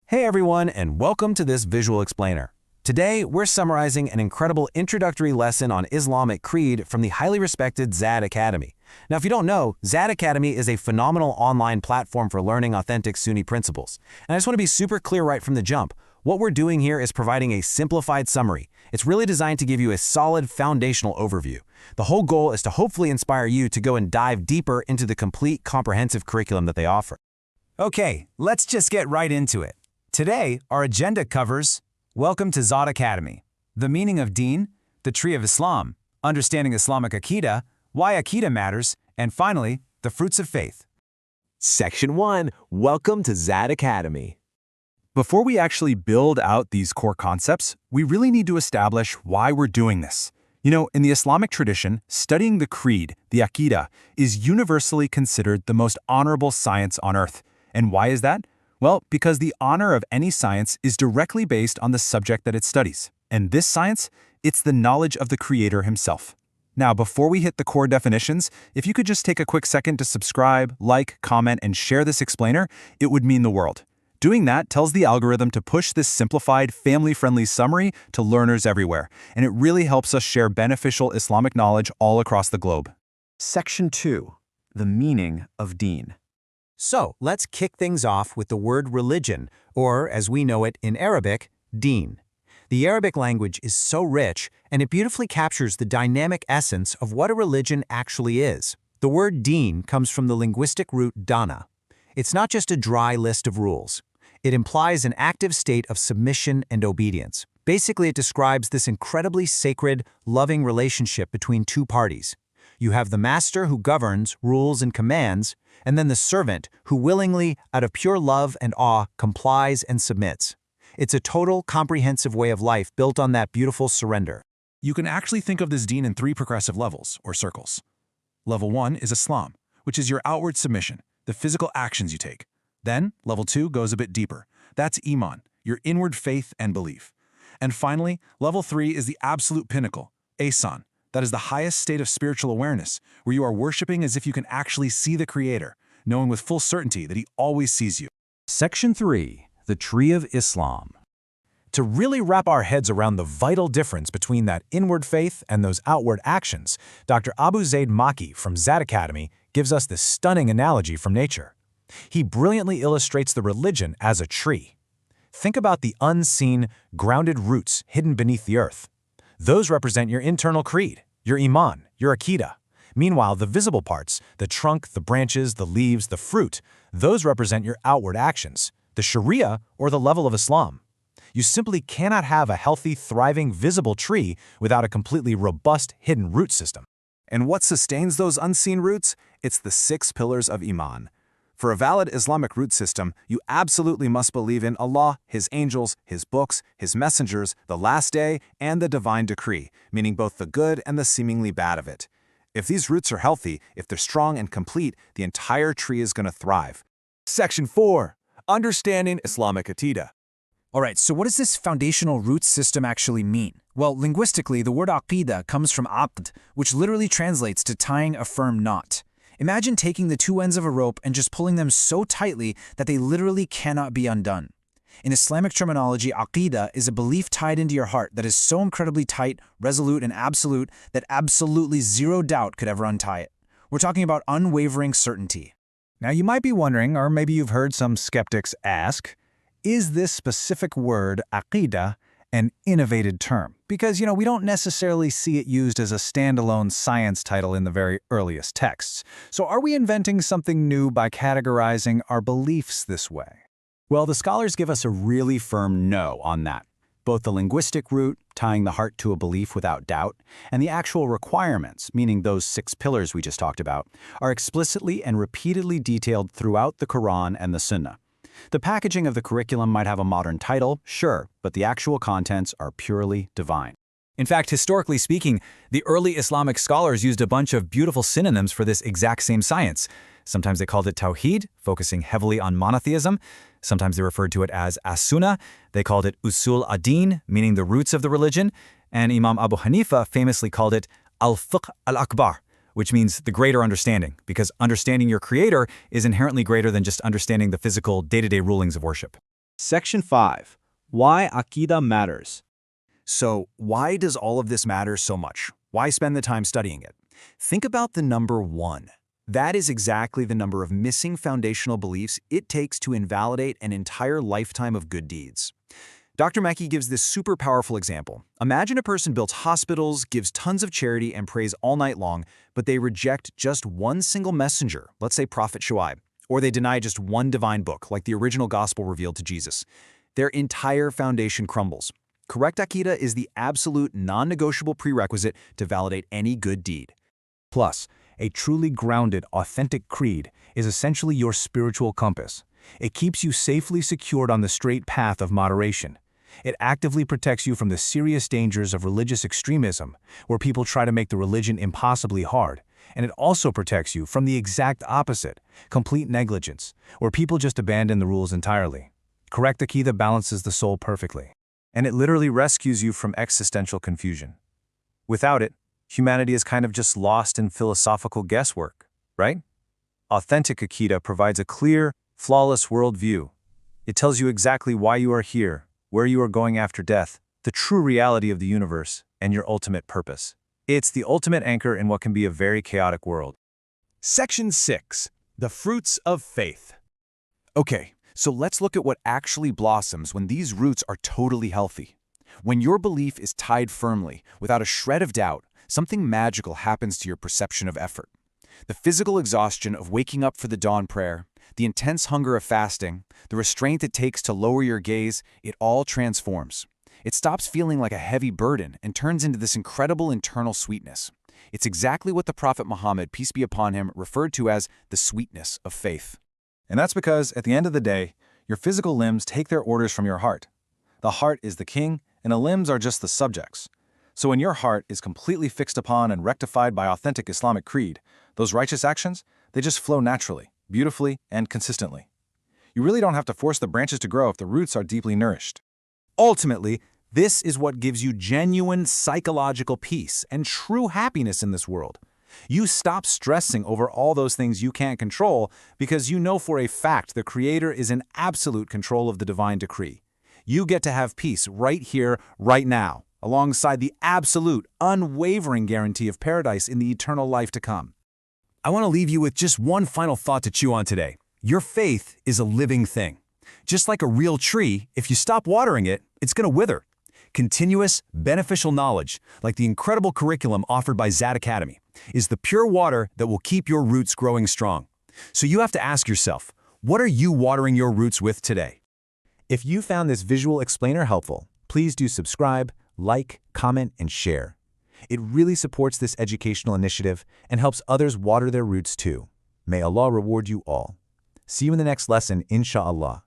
Hey everyone, and welcome to this visual explainer. Today, we're summarizing an incredible introductory lesson on Islamic creed from the highly respected Zad Academy. Now, if you don't know, Zad Academy is a phenomenal online platform for learning authentic Sunni principles. And I just want to be super clear right from the jump. What we're doing here is providing a simplified summary. It's really designed to give you a solid foundational overview. The whole goal is to hopefully inspire you to go and dive deeper into the complete comprehensive curriculum that they offer. Okay, let's just get right into it. Today, our agenda covers Welcome to Zad Academy, the meaning of Deen, the tree of Islam, understanding Islamic Aqeedah, why Aqidah matters, and finally, the fruits of faith. Section 1. Welcome to Zad Academy. Before we actually build out these core concepts, we really need to establish why we're doing this. You know, in the Islamic tradition, studying the creed, the Aqidah, is universally considered the most honorable science on earth. And why is that? Well, because the honor of any science is directly based on the subject that it studies. And this science, it's the knowledge of the Creator himself. Now, before we hit the core definitions, if you could just take a quick second to subscribe, like, comment, and share this explainer, it would mean the world. Doing that tells the algorithm to push this simplified, family-friendly summary to learners everywhere, and it really helps us share beneficial Islamic knowledge all across the globe. Section 2. The meaning of Deen. So, let's kick things off with the word religion, or as we know it in Arabic, deen. The Arabic language is so rich, and it beautifully captures the dynamic essence of what a religion actually is. The word deen comes from the linguistic root dana. It's not just a dry list of rules. It implies an active state of submission and obedience. Basically, it describes this incredibly sacred, loving relationship between two parties. You have the master who governs, rules, and commands, and then the servant who willingly, out of pure love and awe, complies and submits. It's a total, comprehensive way of life built on that beautiful surrender. You can actually think of this deen in 3 progressive levels, or circles. Level 1 is Islam, which is your outward submission, the physical actions you take. Then, level 2 goes a bit deeper. That's Iman, your inward faith and belief. And finally, level 3 is the absolute pinnacle, Ihsan. That is the highest state of spiritual awareness, where you are worshiping as if you can actually see the Creator, knowing with full certainty that He always sees you. Section 3. The tree of Islam. To really wrap our heads around the vital difference between that inward faith and those outward actions, Dr. Abu Zaid Maki from Zad Academy gives us this stunning analogy from nature. He brilliantly illustrates the religion as a tree. Think about the unseen, grounded roots hidden beneath the earth. Those represent your internal creed, your Iman, your Aqidah. Meanwhile, the visible parts, the trunk, the branches, the leaves, the fruit, those represent your outward actions, the Sharia or the level of Islam. You simply cannot have a healthy, thriving, visible tree without a completely robust, hidden root system. And what sustains those unseen roots? It's the 6 pillars of Iman. For a valid Islamic root system, you absolutely must believe in Allah, His angels, His books, His messengers, the last day, and the divine decree, meaning both the good and the seemingly bad of it. If these roots are healthy, if they're strong and complete, the entire tree is going to thrive. Section 4. Understanding Islamic Aqeedah. Alright, so what does this foundational root system actually mean? Well, linguistically, the word Aqidah comes from aqd, which literally translates to tying a firm knot. Imagine taking the 2 ends of a rope and just pulling them so tightly that they literally cannot be undone. In Islamic terminology, Aqidah is a belief tied into your heart that is so incredibly tight, resolute, and absolute that absolutely zero doubt could ever untie it. We're talking about unwavering certainty. Now you might be wondering, or maybe you've heard some skeptics ask, is this specific word, Aqidah, an innovated term? Because, we don't necessarily see it used as a standalone science title in the very earliest texts. So are we inventing something new by categorizing our beliefs this way? Well, the scholars give us a really firm no on that. Both the linguistic root, tying the heart to a belief without doubt, and the actual requirements, meaning those 6 pillars we just talked about, are explicitly and repeatedly detailed throughout the Quran and the Sunnah. The packaging of the curriculum might have a modern title, sure, but the actual contents are purely divine. In fact, historically speaking, the early Islamic scholars used a bunch of beautiful synonyms for this exact same science. Sometimes they called it Tawheed, focusing heavily on monotheism. Sometimes they referred to it as As-Sunnah. They called it Usul ad-Din, meaning the roots of the religion. And Imam Abu Hanifa famously called it Al-Fiqh al-Akbar, which means the greater understanding, because understanding your Creator is inherently greater than just understanding the physical, day-to-day rulings of worship. Section 5. Why Aqidah matters. So, why does all of this matter so much? Why spend the time studying it? Think about the number 1. That is exactly the number of missing foundational beliefs it takes to invalidate an entire lifetime of good deeds. Dr. Mackey gives this super powerful example. Imagine a person builds hospitals, gives tons of charity, and prays all night long, but they reject just one single messenger, let's say Prophet Shuaib, or they deny just one divine book, like the original gospel revealed to Jesus. Their entire foundation crumbles. Correct Aqidah is the absolute non-negotiable prerequisite to validate any good deed. Plus, a truly grounded, authentic creed is essentially your spiritual compass. It keeps you safely secured on the straight path of moderation. It actively protects you from the serious dangers of religious extremism, where people try to make the religion impossibly hard. And it also protects you from the exact opposite, complete negligence, where people just abandon the rules entirely. Correct Aqidah balances the soul perfectly, and it literally rescues you from existential confusion. Without it, humanity is kind of just lost in philosophical guesswork, right? Authentic Aqidah provides a clear, flawless worldview. It tells you exactly why you are here, where you are going after death, the true reality of the universe, and your ultimate purpose. It's the ultimate anchor in what can be a very chaotic world. Section 6. The fruits of faith. Okay, so let's look at what actually blossoms when these roots are totally healthy. When your belief is tied firmly, without a shred of doubt, something magical happens to your perception of effort. The physical exhaustion of waking up for the dawn prayer, the intense hunger of fasting, the restraint it takes to lower your gaze, it all transforms. It stops feeling like a heavy burden and turns into this incredible internal sweetness. It's exactly what the Prophet Muhammad, peace be upon him, referred to as the sweetness of faith. And that's because, at the end of the day, your physical limbs take their orders from your heart. The heart is the king, and the limbs are just the subjects. So when your heart is completely fixed upon and rectified by authentic Islamic creed, those righteous actions, they just flow naturally, beautifully, and consistently. You really don't have to force the branches to grow if the roots are deeply nourished. Ultimately, this is what gives you genuine psychological peace and true happiness in this world. You stop stressing over all those things you can't control because you know for a fact the Creator is in absolute control of the divine decree. You get to have peace right here, right now, alongside the absolute, unwavering guarantee of paradise in the eternal life to come. I want to leave you with just one final thought to chew on today. Your faith is a living thing. Just like a real tree, if you stop watering it, it's going to wither. Continuous, beneficial knowledge, like the incredible curriculum offered by Zad Academy, is the pure water that will keep your roots growing strong. So you have to ask yourself, what are you watering your roots with today? If you found this visual explainer helpful, please do subscribe, like, comment, and share. It really supports this educational initiative and helps others water their roots too. May Allah reward you all. See you in the next lesson, inshallah.